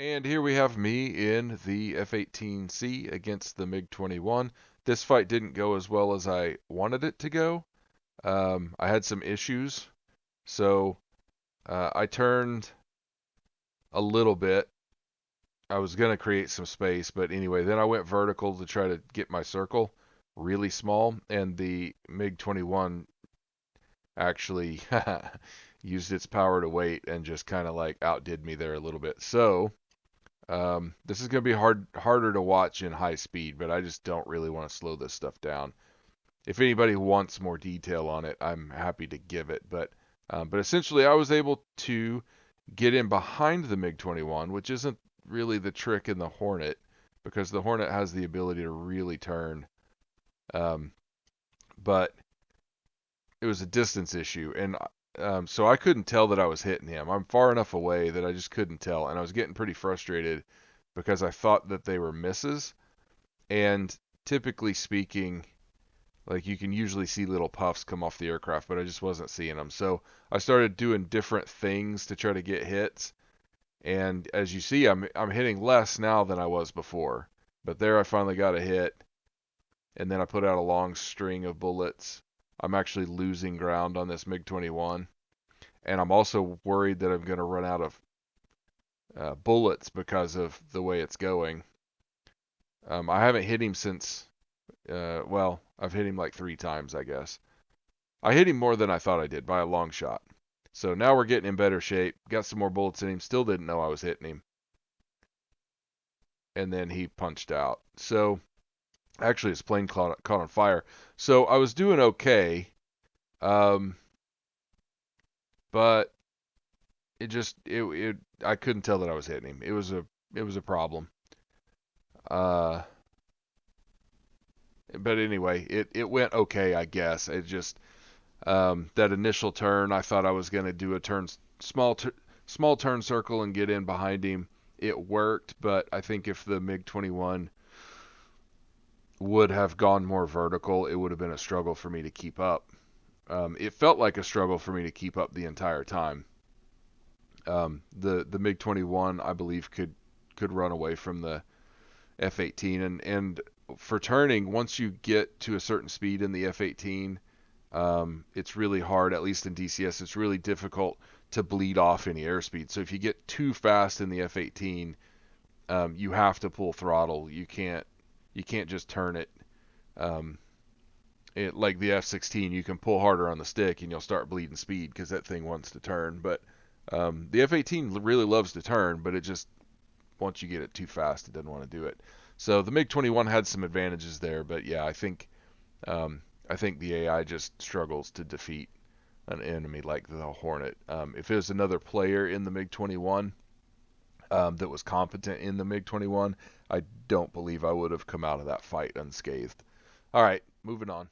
And here we have me in the F-18C against the MiG-21. This fight didn't go as well as I wanted it to go. I had some issues, so I turned a little bit. I was going to create some space, but anyway, then I went vertical to try to get my circle really small, and the MiG-21 actually used its power to wait and just kind of like outdid me there a little bit. So this is going to be harder to watch in high speed, but I just don't really want to slow this stuff down. If anybody wants more detail on it, I'm happy to give it. But essentially, I was able to get in behind the MiG-21, which isn't really the trick in the Hornet, because the Hornet has the ability to really turn. But it was a distance issue, and so I couldn't tell that I was hitting him. I'm far enough away that I just couldn't tell, and I was getting pretty frustrated because I thought that they were misses. And typically speaking, like you can usually see little puffs come off the aircraft, but I just wasn't seeing them. So I started doing different things to try to get hits. And as you see, I'm hitting less now than I was before. But there I finally got a hit, and then I put out a long string of bullets. I'm actually losing ground on this MiG-21, and I'm also worried that I'm going to run out of bullets because of the way it's going. I haven't hit him since, well, I've hit him like 3 times, I guess. I hit him more than I thought I did by a long shot. So now we're getting in better shape. Got some more bullets in him. Still didn't know I was hitting him. And then he punched out. So actually his plane caught on fire. So I was doing okay. But it I couldn't tell that I was hitting him. It was a problem. Uh but anyway, it went okay, I guess. It just that initial turn, I thought I was going to do a small turn circle and get in behind him. It worked, but I think if the MiG-21 would have gone more vertical, it would have been a struggle for me to keep up. It felt like a struggle for me to keep up the entire time. The MiG-21, I believe, could run away from the F-18, and for turning, once you get to a certain speed in the F-18, it's really hard, at least in DCS, it's really difficult to bleed off any airspeed. So if you get too fast in the F-18, you have to pull throttle. You can't just turn it. Like the F-16, you can pull harder on the stick and you'll start bleeding speed because that thing wants to turn. But the F-18 really loves to turn, but it just, once you get it too fast, it doesn't want to do it. So the MiG-21 had some advantages there, but yeah, I think the AI just struggles to defeat an enemy like the Hornet. If it was another player in the MiG-21 that was competent in the MiG-21, I don't believe I would have come out of that fight unscathed. All right, moving on.